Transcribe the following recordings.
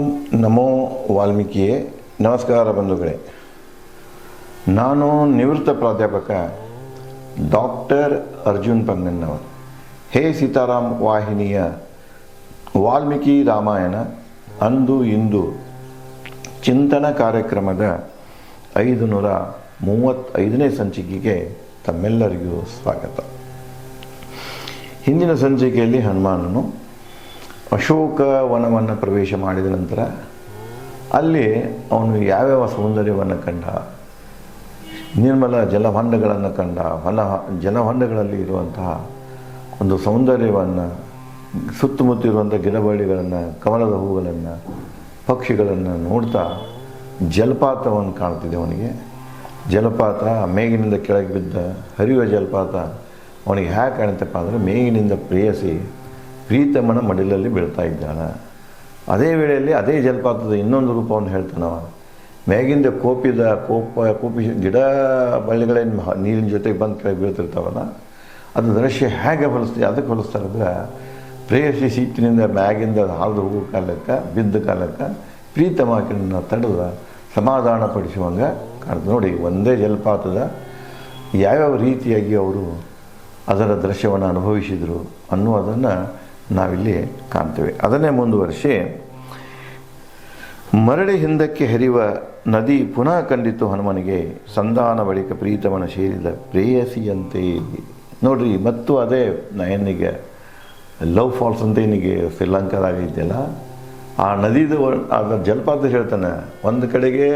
ಓಂ ನಮೋ ವಾಲ್ಮೀಕಿಯೇ. ನಮಸ್ಕಾರ ಬಂಧುಗಳೇ. ನಾನು ನಿವೃತ್ತ ಪ್ರಾಧ್ಯಾಪಕ ಡಾಕ್ಟರ್ ಅರ್ಜುನ್ ಪಂಗನ್ನವರ್. ಹೇ ಸೀತಾರಾಮ್ ವಾಹಿನಿಯ ವಾಲ್ಮೀಕಿ ರಾಮಾಯಣ ಅಂದು ಇಂದು ಚಿಂತನ ಕಾರ್ಯಕ್ರಮದ 535ನೇ ಸಂಚಿಕೆಗೆ ತಮ್ಮೆಲ್ಲರಿಗೂ ಸ್ವಾಗತ. ಹಿಂದಿನ ಸಂಚಿಕೆಯಲ್ಲಿ ಹನುಮಾನನು ಅಶೋಕ ವನವನ್ನು ಪ್ರವೇಶ ಮಾಡಿದ ನಂತರ ಅಲ್ಲಿ ಅವನು ಯಾವ್ಯಾವ ಸೌಂದರ್ಯವನ್ನು ಕಂಡ, ನಿರ್ಮಲ ಜಲಹೊಂಡಗಳನ್ನು ಕಂಡ, ಜಲಹೊಂಡಗಳಲ್ಲಿ ಇರುವಂತಹ ಒಂದು ಸೌಂದರ್ಯವನ್ನು, ಸುತ್ತಮುತ್ತಿರುವಂಥ ಗಿಡಬಳ್ಳಿಗಳನ್ನು, ಕಮಲದ ಹೂಗಳನ್ನು, ಪಕ್ಷಿಗಳನ್ನು ನೋಡ್ತಾ ಜಲಪಾತವನ್ನು ಕಾಣ್ತಿದೆ ಅವನಿಗೆ. ಜಲಪಾತ ಮೇಗಿನಿಂದ ಕೆಳಗೆ ಬಿದ್ದ ಹರಿಯುವ ಜಲಪಾತ ಅವನಿಗೆ ಹೇಗೆ ಕಾಣುತ್ತಪ್ಪ ಅಂದರೆ, ಮೇಗಿನಿಂದ ಪ್ರೇಯಸಿ ಪ್ರೀತಮನ ಮಡಿಲಲ್ಲಿ ಬೀಳ್ತಾ ಇದ್ದಾನೆ. ಅದೇ ವೇಳೆಯಲ್ಲಿ ಅದೇ ಜಲಪಾತದ ಇನ್ನೊಂದು ರೂಪವನ್ನು ಹೇಳ್ತಾನವ. ಮೇಗಿಂದ ಕೋಪಿ ಗಿಡ ಬಳ್ಳಿಗಳೇನು ನೀರಿನ ಜೊತೆಗೆ ಬಂದು ಕೆಳಗೆ ಬೀಳ್ತಿರ್ತಾವಲ್ಲ, ಅದು ದೃಶ್ಯ ಹೇಗೆ ಹೊಲಿಸ್ತೀವಿ, ಅದಕ್ಕೆ ಹೊಲಿಸ್ತಾರೆ ಅಂದರೆ, ಪ್ರೇಯಸಿ ಸೀಟಿನಿಂದ ಮ್ಯಾಗಿಂದ ಹಾದು ಹೋಗೋ ಕಾಲಕ್ಕೆ, ಬಿದ್ದ ಕಾಲಕ್ಕೆ ಪ್ರೀತಮಾಕಿನ ತಡೆದ ಸಮಾಧಾನ ಪಡಿಸುವಂಗೆ ಕಾಣ್ತದೆ. ನೋಡಿ, ಒಂದೇ ಜಲಪಾತದ ಯಾವ್ಯಾವ ರೀತಿಯಾಗಿ ಅವರು ಅದರ ದೃಶ್ಯವನ್ನು ಅನುಭವಿಸಿದರು ಅನ್ನುವುದನ್ನು ನಾವಿಲ್ಲಿ ಕಾಣ್ತೇವೆ. ಅದನ್ನೇ ಮುಂದುವರಿಸಿ, ಮರಳಿ ಹಿಂದಕ್ಕೆ ಹರಿಯುವ ನದಿ ಪುನಃ ಕಂಡಿತು ಹನುಮನಿಗೆ, ಸಂಧಾನ ಬಳಿಕ ಪ್ರೀತಮನ ಸೇರಿದ ಪ್ರೇಯಸಿಯಂತೆ. ನೋಡ್ರಿ, ಮತ್ತು ಅದೇ ನಯನಿಗೆ ಲವ್ ಫಾಲ್ಸ್ ಅಂತ ಏನಿಗೆ ಶ್ರೀಲಂಕಾದಾಗ ಇದೆಯಲ್ಲ, ಆ ನದಿದು ಅದರ ಜಲಪಾತ ಹೇಳ್ತಾನೆ. ಒಂದು ಕಡೆಗೆ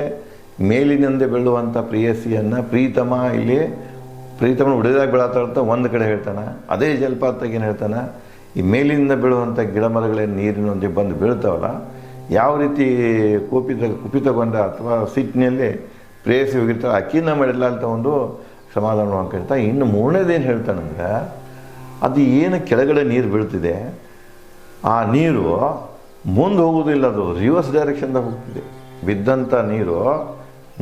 ಮೇಲಿನಿಂದ ಬೀಳುವಂಥ ಪ್ರೇಯಸಿಯನ್ನು ಪ್ರೀತಮ ಇಲ್ಲಿ ಪ್ರೀತಮನ ಉಡಿದಾಗ ಬೀಳತ್ತ ಒಂದು ಕಡೆ ಹೇಳ್ತಾನೆ. ಅದೇ ಜಲಪಾತಕ್ಕೆ ಏನು ಹೇಳ್ತಾನೆ, ಈ ಮೇಲಿನಿಂದ ಬೀಳುವಂಥ ಗಿಡ ಮರಗಳೇನು ನೀರಿನೊಂದಿಗೆ ಬಂದು ಬೀಳ್ತಾವಲ್ಲ, ಯಾವ ರೀತಿ ಕುಪಿತಗೊಂಡ ಅಥವಾ ಸಿಟ್ಟಿನಲ್ಲಿ ಪ್ರೇಯಸಿ ಹೋಗಿರ್ತಾರೆ, ಅಕ್ಕಿನ ಮಾಡಿಲ್ಲ ಅಂತ ಒಂದು ಸಮಾಧಾನ ಕೇಳ್ತಾ. ಇನ್ನು ಮೂರನೇದೇನು ಹೇಳ್ತಾನಂದ್ರೆ, ಅದು ಏನು ಕೆಳಗಡೆ ನೀರು ಬೀಳ್ತಿದೆ, ಆ ನೀರು ಮುಂದೆ ಹೋಗೋದಿಲ್ಲ, ಅದು ರಿವರ್ಸ್ ಡೈರೆಕ್ಷನ್ದಾಗ ಹೋಗ್ತಿದೆ. ಬಿದ್ದಂಥ ನೀರು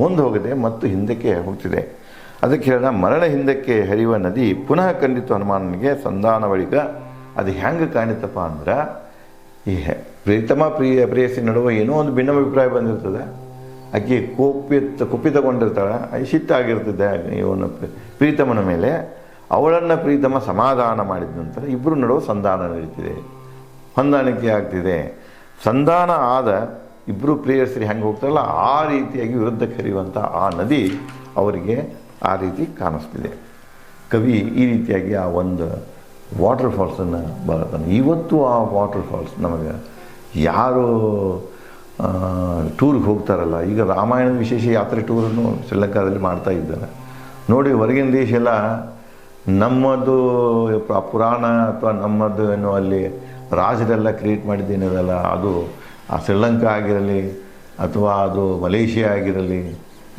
ಮುಂದೆ ಹೋಗಿದೆ ಮತ್ತು ಹಿಂದಕ್ಕೆ ಹೋಗ್ತಿದೆ. ಅದಕ್ಕೆ ಹೇಳ, ಮರಣ ಹಿಂದಕ್ಕೆ ಹರಿಯುವ ನದಿ ಪುನಃ ಕಂಡಿತು ಹನುಮಾನನಿಗೆ, ಸಂಧಾನ ಬಳಿಕ. ಅದು ಹೆಂಗೆ ಕಾಣಿತಪ್ಪ ಅಂದ್ರೆ, ಈ ಪ್ರೀತಮ ಪ್ರೇಯಸಿ ನಡುವೆ ಏನೋ ಒಂದು ಭಿನ್ನಾಭಿಪ್ರಾಯ ಬಂದಿರ್ತದೆ. ಆಕೆ ಕುಪಿತಗೊಂಡಿರ್ತಾಳೆ, ಸಿಟ್ಟಾಗಿರ್ತದೆ ಇವನು ಪ್ರೀತಮನ ಮೇಲೆ. ಅವಳನ್ನು ಪ್ರೀತಮ ಸಮಾಧಾನ ಮಾಡಿದ ನಂತರ ಇಬ್ಬರು ನಡುವೆ ಸಂಧಾನ ನಡೀತಿದೆ, ಹೊಂದಾಣಿಕೆ ಆಗ್ತಿದೆ. ಸಂಧಾನ ಆದ ಇಬ್ಬರು ಪ್ರೇಯಸರಿ ಹೆಂಗೆ ಹೋಗ್ತಾರಲ್ಲ, ಆ ರೀತಿಯಾಗಿ ವಿರುದ್ಧಕ್ಕೆ ಹರಿಯುವಂಥ ಆ ನದಿ ಅವರಿಗೆ ಆ ರೀತಿ ಕಾಣಿಸ್ತಿದೆ. ಕವಿ ಈ ರೀತಿಯಾಗಿ ಆ ಒಂದು ವಾಟರ್ ಫಾಲ್ಸನ್ನು ಬರುತ್ತಾನೆ. ಇವತ್ತು ಆ ವಾಟರ್ ಫಾಲ್ಸ್ ನಮಗೆ ಯಾರು ಟೂರ್ಗೆ ಹೋಗ್ತಾರಲ್ಲ, ಈಗ ರಾಮಾಯಣದ ವಿಶೇಷ ಯಾತ್ರೆ ಟೂರನ್ನು ಶ್ರೀಲಂಕಾದಲ್ಲಿ ಮಾಡ್ತಾ ಇದ್ದಾರೆ. ನೋಡಿ, ಹೊರಗಿನ ದೇಶ ಎಲ್ಲ ನಮ್ಮದು ಪುರಾಣ ಅಥವಾ ನಮ್ಮದು ಏನೋ ಅಲ್ಲಿ ರಾಜರೆಲ್ಲ ಕ್ರಿಯೇಟ್ ಮಾಡಿದ್ದೇನದಲ್ಲ, ಅದು ಆ ಶ್ರೀಲಂಕಾ ಆಗಿರಲಿ, ಅಥವಾ ಅದು ಮಲೇಷಿಯಾ ಆಗಿರಲಿ,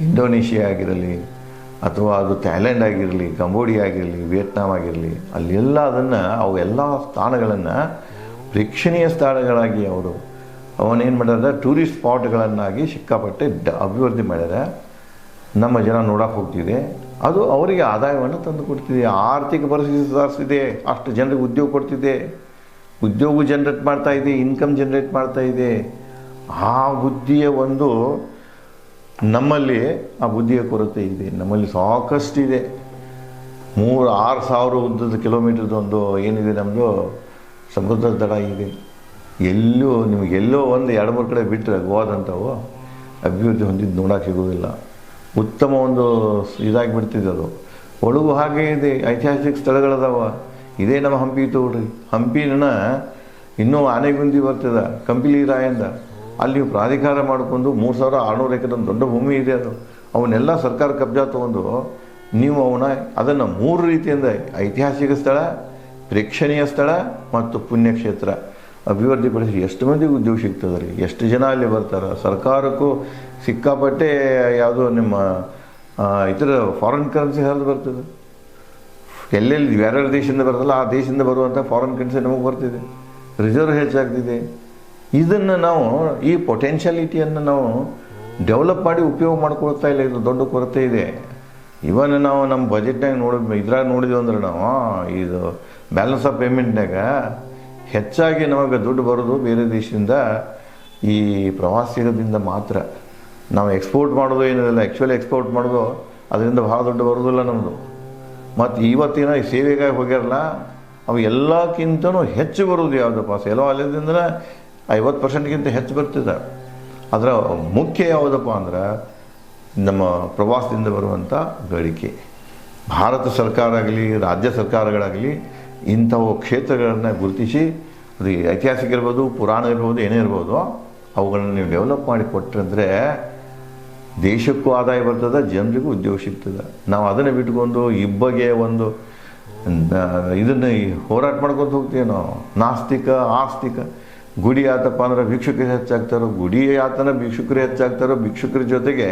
ಇಂಡೋನೇಷಿಯಾ ಆಗಿರಲಿ, ಅಥವಾ ಅದು ಥೈಲ್ಯಾಂಡ್ ಆಗಿರಲಿ, ಕಂಬೋಡಿಯಾ ಆಗಿರಲಿ, ವಿಯೆಟ್ನಾಂ ಆಗಿರಲಿ, ಅಲ್ಲೆಲ್ಲ ಅವು ಎಲ್ಲ ಸ್ಥಾನಗಳನ್ನು ಪ್ರೇಕ್ಷಣೀಯ ಸ್ಥಳಗಳಾಗಿ ಅವನೇನು ಮಾಡ್ಯಾರ, ಟೂರಿಸ್ಟ್ ಸ್ಪಾಟ್ಗಳನ್ನಾಗಿ ಸಿಕ್ಕಾಪಟ್ಟೆ ಅಭಿವೃದ್ಧಿ ಮಾಡ್ಯಾರ. ನಮ್ಮ ಜನ ನೋಡೋಕೆ ಹೋಗ್ತಿದೆ, ಅದು ಅವರಿಗೆ ಆದಾಯವನ್ನು ತಂದು ಕೊಡ್ತಿದೆ, ಆರ್ಥಿಕ ಪರಿಸ್ಥಿತಿ ಸುಧಾರಿಸ್ತಿದೆ, ಅಷ್ಟು ಜನರಿಗೆ ಉದ್ಯೋಗ ಕೊಡ್ತಿದೆ, ಉದ್ಯೋಗ ಜನರೇಟ್ ಮಾಡ್ತಾ ಇದೆ, ಇನ್ಕಮ್ ಜನರೇಟ್ ಮಾಡ್ತಾ ಇದೆ. ಆ ಬುದ್ಧಿಯ ಒಂದು ನಮ್ಮಲ್ಲಿ ಆ ಬುದ್ಧಿಯ ಕೊರತೆ ಇದೆ. ನಮ್ಮಲ್ಲಿ ಸಾಕಷ್ಟಿದೆ. 3-6 ಸಾವಿರ ಉದ್ದದ ಕಿಲೋಮೀಟರ್ದೊಂದು ಏನಿದೆ ನಮ್ಮದು ಸಮುದ್ರ ದಡ ಇದೆ. ನಿಮಗೆಲ್ಲೋ ಒಂದು 2-3 ಕಡೆ ಬಿಟ್ಟರೆ ಗೋವಾದಂಥವು ಅಭಿವೃದ್ಧಿ ಹೊಂದಿದ್ದು ನೋಡೋಕೆ ಸಿಗೋದಿಲ್ಲ. ಉತ್ತಮ ಒಂದು ಇದಾಗಿಬಿಡ್ತಿದೆ ಅದು. ಒಳಗು ಹಾಗೆ ಇದೆ, ಐತಿಹಾಸಿಕ ಸ್ಥಳಗಳದಾವ. ಇದೇ ನಮ್ಮ ಹಂಪಿ ತಗೊಳ್ರಿ, ಹಂಪಿನ ಇನ್ನೂ ಆನೆಗುಂದಿ ಬರ್ತದೆ ಕಂಪಿಲಿ ರಾಯಿಂದ. ಅಲ್ಲಿ ನೀವು ಪ್ರಾಧಿಕಾರ ಮಾಡಿಕೊಂಡು 3600 ಎಕರೆ ದೊಡ್ಡ ಭೂಮಿ ಇದೆ. ಅವನ್ನೆಲ್ಲ ಸರ್ಕಾರ ಕಬ್ಜಾ ತೊಗೊಂಡು ನೀವು ಅದನ್ನು 3 ರೀತಿಯಿಂದ ಐತಿಹಾಸಿಕ ಸ್ಥಳ, ಪ್ರೇಕ್ಷಣೀಯ ಸ್ಥಳ ಮತ್ತು ಪುಣ್ಯಕ್ಷೇತ್ರ ಅಭಿವೃದ್ಧಿಪಡಿಸಿ ಎಷ್ಟು ಮಂದಿಗೆ ಉದ್ಯೋಗ ಸಿಗ್ತದೆ ರೀ, ಎಷ್ಟು ಜನ ಅಲ್ಲಿ ಬರ್ತಾರೆ. ಸರ್ಕಾರಕ್ಕೂ ಸಿಕ್ಕಾಪಟ್ಟೆ ಯಾವುದೋ ನಿಮ್ಮ ಇತರ ಫಾರಿನ್ ಕರೆನ್ಸಿ ಹರಿದು ಬರ್ತದೆ. ಎಲ್ಲೆಲ್ಲಿ ಬೇರೆ ದೇಶದಿಂದ ಬರ್ತಲ್ಲ, ಆ ದೇಶದಿಂದ ಬರುವಂಥ ಫಾರಿನ್ ಕರೆನ್ಸಿ ನಮಗೆ ಬರ್ತಿದೆ, ರಿಸರ್ವ್ ಹೆಚ್ಚಾಗ್ತಿದೆ. ಇದನ್ನು ನಾವು, ಈ ಪೊಟೆನ್ಷಿಯಾಲಿಟಿಯನ್ನು ನಾವು ಡೆವಲಪ್ ಮಾಡಿ ಉಪಯೋಗ ಮಾಡ್ಕೊಳ್ತಾ ಇಲ್ಲ. ಇದು ದೊಡ್ಡ ಕೊರತೆ ಇದೆ. ಇವನ್ ನಾವು ನಮ್ಮ ಬಜೆಟ್ನಾಗ ಇದ್ರಾಗ ನೋಡಿದ್ವಿ ಅಂದ್ರೆ, ನಾವು ಇದು ಬ್ಯಾಲೆನ್ಸ್ ಆಫ್ ಪೇಮೆಂಟ್ನಾಗ ಹೆಚ್ಚಾಗಿ ನಮಗೆ ದುಡ್ಡು ಬರೋದು ಬೇರೆ ದೇಶದಿಂದ ಈ ಪ್ರವಾಸಿಗದಿಂದ ಮಾತ್ರ. ನಾವು ಎಕ್ಸ್ಪೋರ್ಟ್ ಮಾಡೋದು ಏನಿಲ್ಲ, ಆ್ಯಕ್ಚುಲಿ ಎಕ್ಸ್ಪೋರ್ಟ್ ಮಾಡೋದು ಅದರಿಂದ ಭಾಳ ದೊಡ್ಡ ಬರೋದಿಲ್ಲ ನಮ್ಮದು. ಮತ್ತು ಇವತ್ತಿನ ಈ ಸೇವೆಗಾಗಿ ಹೋಗ್ಯಾರಲ್ಲ, ಅವು ಎಲ್ಲಕ್ಕಿಂತನೂ ಹೆಚ್ಚು ಬರೋದು ಯಾವುದಪ್ಪ, ಸೇಲೋ ವಲಯದಿಂದ 50%ಗಿಂತ ಹೆಚ್ಚು ಬರ್ತಿದೆ. ಅದರ ಮುಖ್ಯ ಯಾವುದಪ್ಪ ಅಂದ್ರೆ ನಮ್ಮ ಪ್ರವಾಸದಿಂದ ಬರುವಂಥ ಗಳಿಕೆ. ಭಾರತ ಸರ್ಕಾರ ಆಗಲಿ, ರಾಜ್ಯ ಸರ್ಕಾರಗಳಾಗಲಿ ಇಂಥವು ಕ್ಷೇತ್ರಗಳನ್ನು ಗುರುತಿಸಿ, ಅದು ಐತಿಹಾಸಿಕ ಇರ್ಬೋದು, ಪುರಾಣ ಇರ್ಬೋದು, ಏನೇ ಇರ್ಬೋದು, ಅವುಗಳನ್ನು ನೀವು ಡೆವಲಪ್ ಮಾಡಿ ಕೊಟ್ಟರೆ ದೇಶಕ್ಕೂ ಆದಾಯ ಬರ್ತದೆ, ಜನರಿಗೂ ಉದ್ಯೋಗ ಸಿಗ್ತದೆ. ನಾವು ಅದನ್ನು ಬಿಟ್ಕೊಂಡು ಇಬ್ಬಗೆ ಒಂದು ಇದನ್ನು ಹೋರಾಟ ಮಾಡ್ಕೊತ ಹೋಗ್ತೀವಿ ನಾವು. ನಾಸ್ತಿಕ ಆಸ್ತಿಕ, ಗುಡಿ ಆತಪ್ಪ ಅಂದ್ರೆ ಭಿಕ್ಷುಕರು ಹೆಚ್ಚಾಗ್ತಾರೋ, ಗುಡಿ ಆತನ ಭಿಕ್ಷುಕರು ಹೆಚ್ಚಾಗ್ತಾರೋ, ಭಿಕ್ಷುಕರ ಜೊತೆಗೆ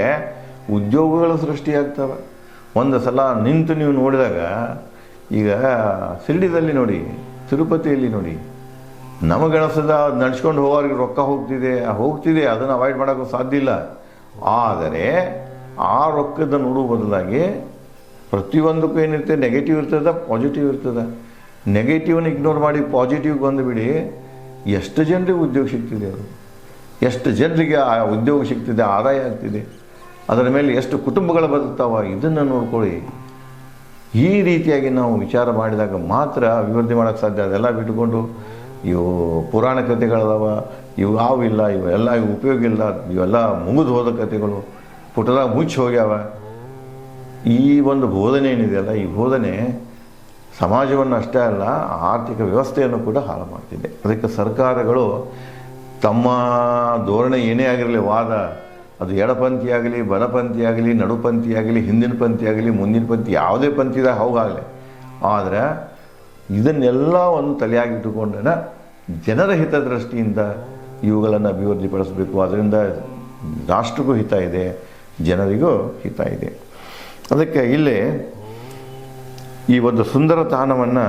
ಉದ್ಯೋಗಗಳು ಸೃಷ್ಟಿಯಾಗ್ತವೆ. ಒಂದು ಸಲ ನಿಂತು ನೀವು ನೋಡಿದಾಗ, ಈಗ ಶಿರ್ಡಿದಲ್ಲಿ ನೋಡಿ, ತಿರುಪತಿಯಲ್ಲಿ ನೋಡಿ, ನಮಗಣಿಸದ ನಡ್ಸ್ಕೊಂಡು ಹೋಗೋರಿಗೆ ರೊಕ್ಕ ಹೋಗ್ತಿದೆ, ಅದನ್ನು ಅವಾಯ್ಡ್ ಮಾಡೋಕ್ಕೂ ಸಾಧ್ಯ ಇಲ್ಲ. ಆದರೆ ಆ ರೊಕ್ಕದ ನೋಡುವ ಬದಲಾಗಿ ಪ್ರತಿಯೊಂದಕ್ಕೂ ಏನಿರ್ತದೆ, ನೆಗೆಟಿವ್ ಇರ್ತದೆ, ಪಾಸಿಟಿವ್ ಇರ್ತದೆ. ನೆಗೆಟಿವ್ನ ಇಗ್ನೋರ್ ಮಾಡಿ ಪಾಸಿಟಿವ್ಗೆ ಬಂದುಬಿಡಿ, ಎಷ್ಟು ಜನರಿಗೆ ಉದ್ಯೋಗ ಸಿಗ್ತಿದೆ, ಅದು ಎಷ್ಟು ಜನರಿಗೆ ಆ ಉದ್ಯೋಗ ಸಿಗ್ತಿದೆ, ಆದಾಯ ಆಗ್ತಿದೆ, ಅದರ ಮೇಲೆ ಎಷ್ಟು ಕುಟುಂಬಗಳು ಬದುಕ್ತಾವ, ಇದನ್ನು ನೋಡ್ಕೊಳ್ಳಿ. ಈ ರೀತಿಯಾಗಿ ನಾವು ವಿಚಾರ ಮಾಡಿದಾಗ ಮಾತ್ರ ಅಭಿವೃದ್ಧಿ ಮಾಡೋಕ್ಕೆ ಸಾಧ್ಯ. ಅದೆಲ್ಲ ಬಿಟ್ಟುಕೊಂಡು ಇವು ಪುರಾಣ ಕಥೆಗಳದಾವ, ಇವು ಯಾವಿಲ್ಲ, ಇವೆಲ್ಲ ಉಪಯೋಗ ಇಲ್ಲ, ಇವೆಲ್ಲ ಮುಗಿದು ಹೋದ ಕಥೆಗಳು ಪುಟದಾಗ ಮುಚ್ಚಿ ಹೋಗ್ಯಾವ. ಈ ಒಂದು ಬೋಧನೆ ಏನಿದೆಯಲ್ಲ, ಈ ಬೋಧನೆ ಸಮಾಜವನ್ನು ಅಷ್ಟೇ ಅಲ್ಲ, ಆರ್ಥಿಕ ವ್ಯವಸ್ಥೆಯನ್ನು ಕೂಡ ಹಾಳು ಮಾಡ್ತಿದೆ. ಅದಕ್ಕೆ ಸರ್ಕಾರಗಳು ತಮ್ಮ ಧೋರಣೆ ಏನೇ ಆಗಿರಲಿ, ವಾದ ಅದು ಎಡಪಂಥಿ ಆಗಲಿ, ಬಲಪಂಥಿ ಆಗಲಿ, ನಡುಪಂಥಿ ಆಗಲಿ, ಹಿಂದಿನ ಪಂಥಿ ಆಗಲಿ, ಮುಂದಿನ ಪಂಥಿ, ಯಾವುದೇ ಪಂಥಿದಾಗ ಹೋಗಾಗಲಿ, ಆದರೆ ಇದನ್ನೆಲ್ಲ ಒಂದು ತಲೆಯಾಗಿಟ್ಟುಕೊಂಡ್ರೆ ಜನರ ಹಿತದೃಷ್ಟಿಯಿಂದ ಇವುಗಳನ್ನು ಅಭಿವೃದ್ಧಿಪಡಿಸಬೇಕು. ಅದರಿಂದ ರಾಷ್ಟ್ರಕ್ಕೂ ಹಿತ ಇದೆ, ಜನರಿಗೂ ಹಿತ ಇದೆ. ಅದಕ್ಕೆ ಇಲ್ಲಿ ಈ ಒಂದು ಸುಂದರ ತಾಣವನ್ನು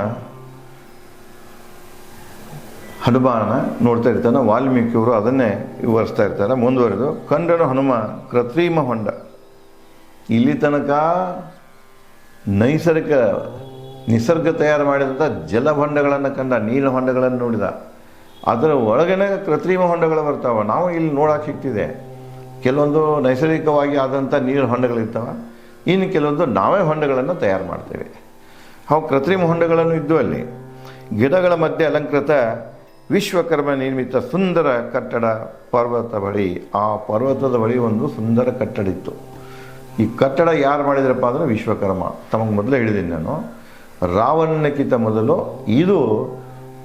ಹನುಮಾನ ನೋಡ್ತಾ ಇರ್ತಾನೆ. ವಾಲ್ಮೀಕಿಯವರು ಅದನ್ನೇ ವಿವರಿಸ್ತಾ ಇರ್ತಾರೆ. ಮುಂದುವರೆದು, ಕಂಡನು ಹನುಮ ಕೃತ್ರಿಮ ಹೊಂಡ. ಇಲ್ಲಿ ತನಕ ನಿಸರ್ಗ ತಯಾರು ಮಾಡಿದಂಥ ಜಲಹೊಂಡಗಳನ್ನು ಕಂಡ, ನೀರಿನ ಹೊಂಡಗಳನ್ನು ನೋಡಿದ. ಅದರ ಒಳಗನೆ ಕೃತ್ರಿಮ ಹೊಂಡಗಳು ಬರ್ತಾವೆ. ನಾವು ಇಲ್ಲಿ ನೋಡೋಕೆ ಸಿಗ್ತಿದೆ. ಕೆಲವೊಂದು ನೈಸರ್ಗಿಕವಾಗಿ ಆದಂಥ ನೀರಿನ ಹೊಂಡಗಳಿರ್ತವೆ, ಇನ್ನು ಕೆಲವೊಂದು ನಾವೇ ಹೊಂಡಗಳನ್ನು ತಯಾರು ಮಾಡ್ತೇವೆ. ಅವು ಕೃತ್ರಿಮ ಹೊಂಡಗಳನ್ನು ಇದ್ದು ಅಲ್ಲಿ ಗಿಡಗಳ ಮಧ್ಯೆ ಅಲಂಕೃತ ವಿಶ್ವಕರ್ಮ ನಿರ್ಮಿತ ಸುಂದರ ಕಟ್ಟಡ ಪರ್ವತ ಬಳಿ. ಆ ಪರ್ವತದ ಬಳಿ ಒಂದು ಸುಂದರ ಕಟ್ಟಡ ಇತ್ತು. ಈ ಕಟ್ಟಡ ಯಾರು ಮಾಡಿದ್ರಪ್ಪ ಅಂದರೆ ವಿಶ್ವಕರ್ಮ. ತಮಗೆ ಮೊದಲೇ ಹೇಳಿದ್ದೀನಿ ನಾನು, ರಾವಣನಕ್ಕಿಂತ ಮೊದಲು ಇದು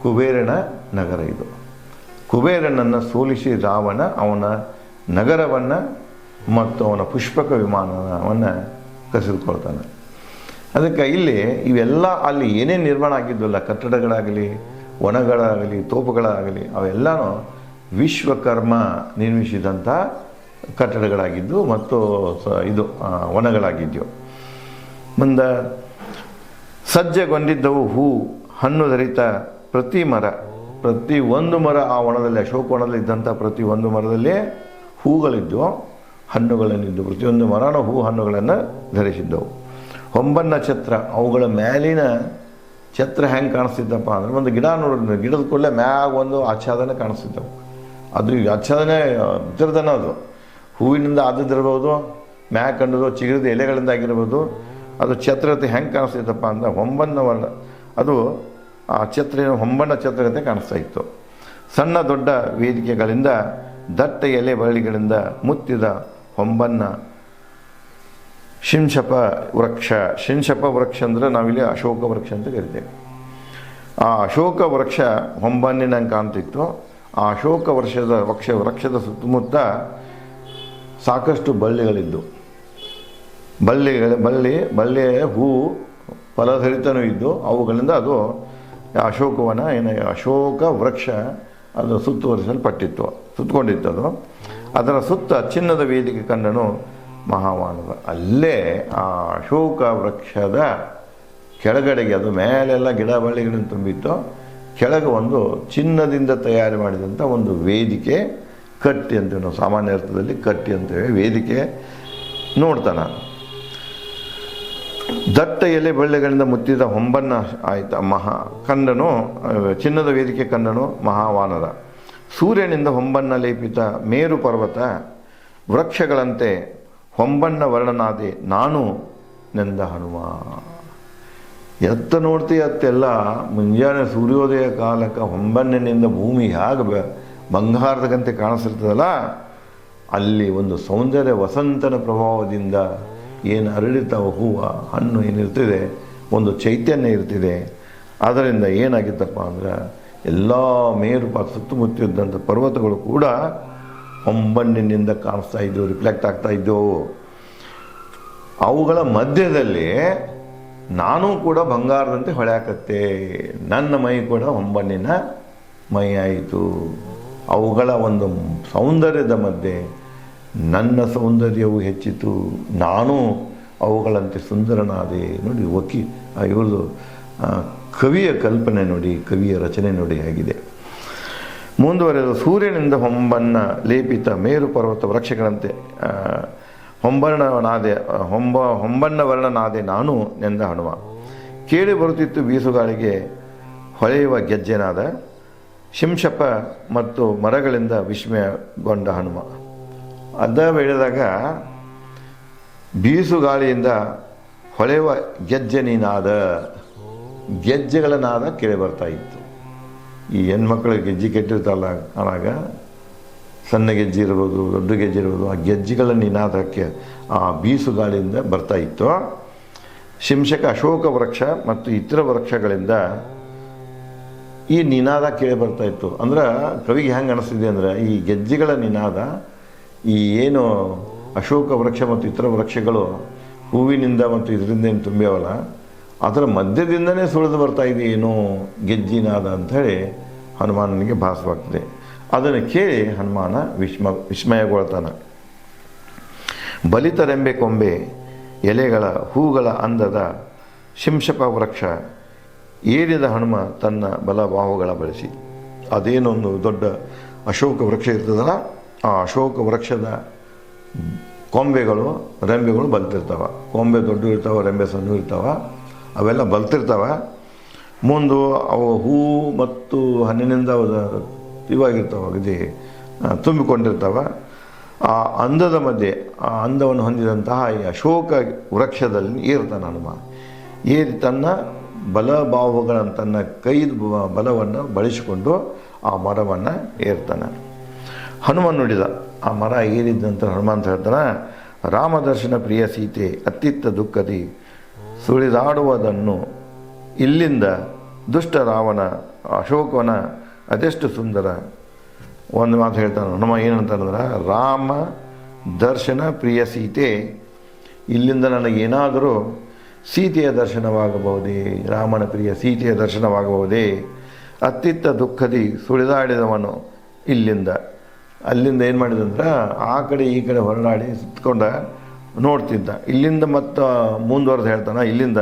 ಕುಬೇರನ ನಗರ. ಇದು ಕುಬೇರನನ್ನು ಸೋಲಿಸಿ ರಾವಣ ಅವನ ನಗರವನ್ನು ಮತ್ತು ಅವನ ಪುಷ್ಪಕ ವಿಮಾನವನ್ನು ಕಸಿದುಕೊಳ್ತಾನೆ. ಅದಕ್ಕೆ ಇಲ್ಲಿ ಇವೆಲ್ಲ ಅಲ್ಲಿ ಏನೇನು ನಿರ್ಮಾಣ ಆಗಿದ್ವಲ್ಲ, ಕಟ್ಟಡಗಳಾಗಲಿ, ವನಗಳಾಗಲಿ, ತೋಪುಗಳಾಗಲಿ, ಅವೆಲ್ಲನೂ ವಿಶ್ವಕರ್ಮ ನಿರ್ಮಿಸಿದಂಥ ಕಟ್ಟಡಗಳಾಗಿದ್ದು ಮತ್ತು ಇದು ವನಗಳಾಗಿದ್ದವು. ಮುಂದೆ ಸಜ್ಜೆಗೊಂಡಿದ್ದವು ಹೂ ಹಣ್ಣು ಧರಿತ ಪ್ರತಿ ಒಂದು ಮರ, ಆ ವನದಲ್ಲಿ, ಅಶೋಕ ವನದಲ್ಲಿ ಇದ್ದಂಥ ಪ್ರತಿ ಒಂದು ಮರದಲ್ಲಿ ಹೂಗಳಿದ್ದವು, ಹಣ್ಣುಗಳನ್ನಿದ್ದು. ಪ್ರತಿಯೊಂದು ಮರನೂ ಹೂ ಹಣ್ಣುಗಳನ್ನು ಧರಿಸಿದ್ದವು. ಹೊಂಬನ್ನ ಛತ್ರ, ಅವುಗಳ ಮೇಲಿನ ಛತ್ರ ಹೆಂಗೆ ಕಾಣಿಸ್ತಿದ್ದಪ್ಪ ಅಂದರೆ, ಒಂದು ಗಿಡ ನೋಡಿದ್ರೆ ಗಿಡದ ಕೂಡಲೇ ಮ್ಯಾಗ ಒಂದು ಆಚ್ಛಾದನೆ ಕಾಣಿಸ್ತಿದ್ದವು. ಅದು ಆಚ್ಛಾದನೆ ವಿತರದನ, ಅದು ಹೂವಿನಿಂದ ಆದದಿರ್ಬೋದು, ಮ್ಯಾಗ ಕಂಡದು ಚಿಗುರಿದ ಎಲೆಗಳಿಂದ ಆಗಿರ್ಬೋದು. ಅದು ಛತ್ರತೆ ಹೆಂಗೆ ಕಾಣಿಸ್ತಿದ್ದಪ್ಪ ಅಂದರೆ ಹೊಂಬನ್ನ ವರ್ಣ, ಅದು ಆ ಛತ್ರ ಹೊಂಬಣ್ಣ ಛತ್ರತೆ ಕಾಣಿಸ್ತಾ ಇತ್ತು. ಸಣ್ಣ ದೊಡ್ಡ ವೇದಿಕೆಗಳಿಂದ ದಟ್ಟ ಎಲೆ ಬಳ್ಳಿಗಳಿಂದ ಮುತ್ತಿದ ಹೊಂಬನ್ನ ಶಿಂಶಪ ವೃಕ್ಷ ಅಂದರೆ ನಾವಿಲ್ಲಿ ಅಶೋಕ ವೃಕ್ಷ ಅಂತ ಕರಿತೇವೆ. ಆ ಅಶೋಕ ವೃಕ್ಷ ಹೊಂಬಣ್ಣಿನಂಗೆ ಕಾಣ್ತಿತ್ತು. ಆ ಅಶೋಕ ವೃಕ್ಷದ ಸುತ್ತಮುತ್ತ ಸಾಕಷ್ಟು ಬಳ್ಳಿಗಳಿದ್ದು, ಬಳ್ಳಿಯ ಹೂ ಫಲಧರಿತನೂ ಇದ್ದು, ಅವುಗಳಿಂದ ಅದು ಅಶೋಕವನ ಅಶೋಕ ವೃಕ್ಷ ಅದು ಸುತ್ತಕೊಂಡಿತ್ತು. ಅದು ಅದರ ಸುತ್ತ ಚಿನ್ನದ ವೇದಿಕೆ ಕಂಡನು ಮಹಾಮಾನವ. ಅಲ್ಲೇ ಆ ಅಶೋಕ ವೃಕ್ಷದ ಕೆಳಗಡೆಗೆ, ಅದು ಮೇಲೆಲ್ಲ ಗಿಡ ಬಳ್ಳಿಗಳನ್ನು ತುಂಬಿತ್ತು, ಕೆಳಗೆ ಒಂದು ಚಿನ್ನದಿಂದ ತಯಾರು ಮಾಡಿದಂಥ ಒಂದು ವೇದಿಕೆ, ಕಟ್ಟಿ ಅಂತೇವೆ ನಾವು ಸಾಮಾನ್ಯ ಅರ್ಥದಲ್ಲಿ, ಕಟ್ಟಿ ಅಂತೇವೆ, ವೇದಿಕೆ ನೋಡ್ತಾನೆ. ದಟ್ಟ ಎಲೆ ಬಳ್ಳಿಗಳಿಂದ ಮುತ್ತಿದ ಹೊಂಬನ್ನ ಕಂಡನು, ಚಿನ್ನದ ವೇದಿಕೆ ಕಂಡನು ಮಹಾವಾನರ. ಸೂರ್ಯನಿಂದ ಹೊಂಬಣ್ಣ ಲೇಪಿತ ಮೇರು ಪರ್ವತ ವೃಕ್ಷಗಳಂತೆ ಹೊಂಬಣ್ಣ ವರ್ಣನಾದೆ ನಾನು ನೆಂದ ಹನುಮ. ಎತ್ತ ನೋಡ್ತೀಯ ಅತ್ತೆಲ್ಲ ಮುಂಜಾನೆ ಸೂರ್ಯೋದಯ ಕಾಲಕ್ಕೆ ಹೊಂಬಣ್ಣಿನಿಂದ ಭೂಮಿ ಹೇಗೆ ಬಂಗಾರದಗಂತೆ ಕಾಣಿಸಿರ್ತದಲ್ಲ, ಅಲ್ಲಿ ಒಂದು ಸೌಂದರ್ಯ ವಸಂತನ ಪ್ರಭಾವದಿಂದ ಏನು ಅರಳಿತಾವ ಹೂವು ಹಣ್ಣು ಏನಿರ್ತಿದೆ, ಒಂದು ಚೈತನ್ಯ ಇರ್ತಿದೆ. ಅದರಿಂದ ಏನಾಗಿತ್ತಪ್ಪ ಅಂದ್ರೆ ಎಲ್ಲ ಮೇರು ಸುತ್ತಮುತ್ತಿದ್ದಂಥ ಪರ್ವತಗಳು ಕೂಡ ಹೊಂಬಣ್ಣಿನಿಂದ ಕಾಣಿಸ್ತಾ ಇದ್ದವು, ರಿಫ್ಲೆಕ್ಟ್ ಆಗ್ತಾ ಇದ್ದವು. ಅವುಗಳ ಮಧ್ಯದಲ್ಲಿ ನಾನು ಕೂಡ ಬಂಗಾರದಂತೆ ಹೊಳೆಯಾಕತ್ತೆ, ನನ್ನ ಮೈ ಕೂಡ ಹೊಂಬಣ್ಣಿನ ಮೈ ಆಯಿತು. ಅವುಗಳ ಒಂದು ಸೌಂದರ್ಯದ ಮಧ್ಯೆ ನನ್ನ ಸೌಂದರ್ಯವು ಹೆಚ್ಚಿತು, ನಾನು ಅವುಗಳಂತೆ ಸುಂದರನಾದೆ. ನೋಡಿ ಇವ್ರದ್ದು ಕವಿಯ ಕಲ್ಪನೆ ನೋಡಿ, ಕವಿಯ ರಚನೆ ನೋಡಿ ಆಗಿದೆ. ಮುಂದುವರೆದು ಸೂರ್ಯನಿಂದ ಹೊಂಬಣ್ಣ ಲೇಪಿತ ಮೇರು ಪರ್ವತ ವೃಕ್ಷಗಳಂತೆ ಹೊಂಬಣ್ಣ ವರ್ಣನಾದೆ ನಾನು ನೆಂದ ಹನುಮ. ಕೇಳಿ ಬರುತ್ತಿತ್ತು ಬೀಸುಗಾಳಿಗೆ ಹೊಳೆಯುವ ಗೆಜ್ಜೆನಾದ, ಶಿಂಶಪ ಮತ್ತು ಮರಗಳಿಂದ ವಿಸ್ಮಯಗೊಂಡ ಹನುಮ. ಅದ ಬೆಳೆದಾಗ ಬೀಸುಗಾಳಿಯಿಂದ ಹೊಳೆಯುವ ಗೆಜ್ಜೆನಿನಾದ, ಗೆಜ್ಜೆಗಳ ನಾದ ಕೇಳಿ ಬರ್ತಾ ಇತ್ತು. ಈ ಹೆಣ್ಮಕ್ಳು ಗೆಜ್ಜೆ ಕೆಟ್ಟಿರ್ತಾರಲ್ಲ ಕಾಣಾಗ, ಸಣ್ಣ ಗೆಜ್ಜೆ ಇರ್ಬೋದು, ದೊಡ್ಡ ಗೆಜ್ಜೆ ಇರ್ಬೋದು, ಆ ಗೆಜ್ಜೆಗಳ ನಿನಾದಕ್ಕೆ ಆ ಬೀಸುಗಾಳಿಯಿಂದ ಬರ್ತಾ ಇತ್ತು. ಶಿಂಶಕ ಅಶೋಕ ವೃಕ್ಷ ಮತ್ತು ಇತರ ವೃಕ್ಷಗಳಿಂದ ಈ ನಿನಾದ ಕೇಳಿ ಬರ್ತಾ ಇತ್ತು. ಅಂದ್ರೆ ಕವಿಗೆ ಹೆಂಗೆ ಅನಿಸ್ತಿದೆ ಅಂದ್ರೆ, ಈ ಗೆಜ್ಜೆಗಳ ನಿನಾದ ಈ ಏನು ಅಶೋಕ ವೃಕ್ಷ ಮತ್ತು ಇತರ ವೃಕ್ಷಗಳು ಹೂವಿನಿಂದ ಮತ್ತು ಇದರಿಂದ ಏನು ತುಂಬ್ಯಾವಲ್ಲ, ಅದರ ಮಧ್ಯದಿಂದನೇ ಸುಳಿದು ಬರ್ತಾ ಇದೆ ಏನೋ ಗೆಜ್ಜಿನಾದ ಅಂಥೇಳಿ ಹನುಮಾನನಿಗೆ ಭಾಸವಾಗ್ತದೆ. ಅದನ್ನು ಕೇಳಿ ಹನುಮಾನ ವಿಸ್ಮಯಗೊಳ್ತಾನೆ. ಬಲಿತರೆಂಬೆ ಕೊಂಬೆ ಎಲೆಗಳ ಹೂಗಳ ಅಂದದ ಶಿಂಶಪ ವೃಕ್ಷ ಏರಿದ ಹನುಮ ತನ್ನ ಬಲಬಾಹುಗಳ ಬಳಸಿ. ಅದೇನೊಂದು ದೊಡ್ಡ ಅಶೋಕ ವೃಕ್ಷ ಇರ್ತದಲ್ಲ, ಆ ಅಶೋಕ ವೃಕ್ಷದ ಕೊಂಬೆಗಳು ರೆಂಬೆಗಳು ಬಲ್ತಿರ್ತಾವೆ. ಕೊಂಬೆ ದೊಡ್ಡ ಇರ್ತಾವೆ, ರೆಂಬೆ ಸಣ್ಣ ಇರ್ತಾವೆ, ಅವೆಲ್ಲ ಬಲ್ತಿರ್ತಾವೆ. ಮುಂದೆ ಅವು ಹೂ ಮತ್ತು ಹಣ್ಣಿನಿಂದ ಇವಾಗಿರ್ತಾವೆ, ಅಗದಿ ತುಂಬಿಕೊಂಡಿರ್ತಾವೆ. ಆ ಅಂದದ ಮಧ್ಯೆ ಆ ಅಂದವನ್ನು ಹೊಂದಿದಂತಹ ಈ ಅಶೋಕ ವೃಕ್ಷದಲ್ಲಿ ಏರ್ತಾನೆ ಹನುಮ. ಏರಿ ತನ್ನ ಬಲಬಾಹುಗಳನ್ನು, ತನ್ನ ಕೈದ ಬಲವನ್ನು ಬಳಸಿಕೊಂಡು ಆ ಮರವನ್ನು ಏರ್ತಾನೆ. ಹನುಮನ್ ನುಡಿದ, ಆ ಮರ ಏರಿದ್ದಂತ ಹನುಮಂತ ಹೇಳ್ತಾನೆ, ರಾಮದರ್ಶನ ಪ್ರಿಯ ಸೀತೆ ಅತ್ತಿತ್ತ ದುಃಖದಿ ಸುಳಿದಾಡುವುದನ್ನು ಇಲ್ಲಿಂದ ದುಷ್ಟ ರಾವಣ ಅಶೋಕವನ ಅದೆಷ್ಟು ಸುಂದರ. ಒಂದು ಮಾತು ಹೇಳ್ತಾನೆ ಹನುಮ, ಏನಂತಂದ್ರೆ, ರಾಮ ದರ್ಶನ ಪ್ರಿಯ ಸೀತೆ, ಇಲ್ಲಿಂದ ನನಗೇನಾದರೂ ಸೀತೆಯ ದರ್ಶನವಾಗಬಹುದೇ, ರಾಮನ ಪ್ರಿಯ ಸೀತೆಯ ದರ್ಶನವಾಗಬಹುದೇ. ಅತ್ತಿತ್ತ ದುಃಖದಿ ಸುಳಿದಾಡಿದವನು ಇಲ್ಲಿಂದ, ಅಲ್ಲಿಂದ ಏನು ಮಾಡಿದಂದ್ರೆ ಆ ಕಡೆ ಈ ಕಡೆ ಹೊರನಾಡಿ ಸುತ್ತಕೊಂಡ ನೋಡ್ತಿದ್ದ. ಇಲ್ಲಿಂದ ಮತ್ತು ಮುಂದುವರೆದು ಹೇಳ್ತಾನೆ, ಇಲ್ಲಿಂದ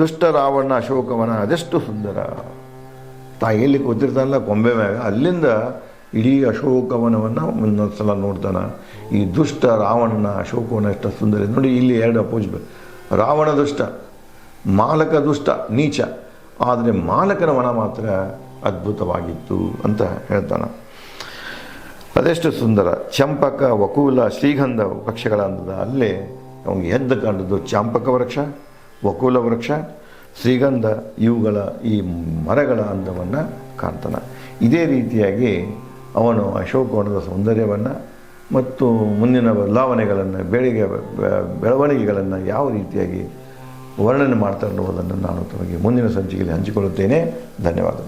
ದುಷ್ಟ ರಾವಣ ಅಶೋಕವನ ಅದೆಷ್ಟು ಸುಂದರ. ಎಲ್ಲಿ ಕೂತಿರ್ತಾನಲ್ಲ ಕೊಂಬೆ ಮ್ಯಾಗ, ಅಲ್ಲಿಂದ ಇಡೀ ಅಶೋಕವನವನ್ನು ಇನ್ನೊಂದು ಸಲ ನೋಡ್ತಾನೆ. ಈ ದುಷ್ಟ ರಾವಣನ ಅಶೋಕವನ ಎಷ್ಟು ಸುಂದರ ನೋಡಿ. ಇಲ್ಲಿ ಎರಡು ಅಪೋಸಿಟ್, ರಾವಣ ದುಷ್ಟ, ಮಾಲಕ ದುಷ್ಟ ನೀಚ, ಆದರೆ ಮಾಲಕನ ವನ ಮಾತ್ರ ಅದ್ಭುತವಾಗಿತ್ತು ಅಂತ ಹೇಳ್ತಾನೆ. ಅದೆಷ್ಟು ಸುಂದರ. ಚಂಪಕ ವಕೂಲ ಶ್ರೀಗಂಧ ವೃಕ್ಷಗಳ ಅಂದದ, ಅಲ್ಲೇ ಅವನಿಗೆ ಎದ್ದು ಕಂಡದ್ದು ಚಾಂಪಕ ವೃಕ್ಷ, ವಕೂಲ ವೃಕ್ಷ, ಶ್ರೀಗಂಧ ಇವುಗಳ ಈ ಮರಗಳ ಅಂದವನ್ನು ಕಾಣ್ತಾನೆ. ಇದೇ ರೀತಿಯಾಗಿ ಅವನು ಅಶೋಕವನದ ಸೌಂದರ್ಯವನ್ನು ಮತ್ತು ಮುಂದಿನ ಬದಲಾವಣೆಗಳನ್ನು ಬೆಳವಣಿಗೆಗಳನ್ನು ಯಾವ ರೀತಿಯಾಗಿ ವರ್ಣನೆ ಮಾಡ್ತಾರೆ ಅನ್ನೋದನ್ನು ನಾನು ತಮಗೆ ಮುಂದಿನ ಸಂಚಿಕೆಯಲ್ಲಿ ಹಂಚಿಕೊಳ್ಳುತ್ತೇನೆ. ಧನ್ಯವಾದಗಳು.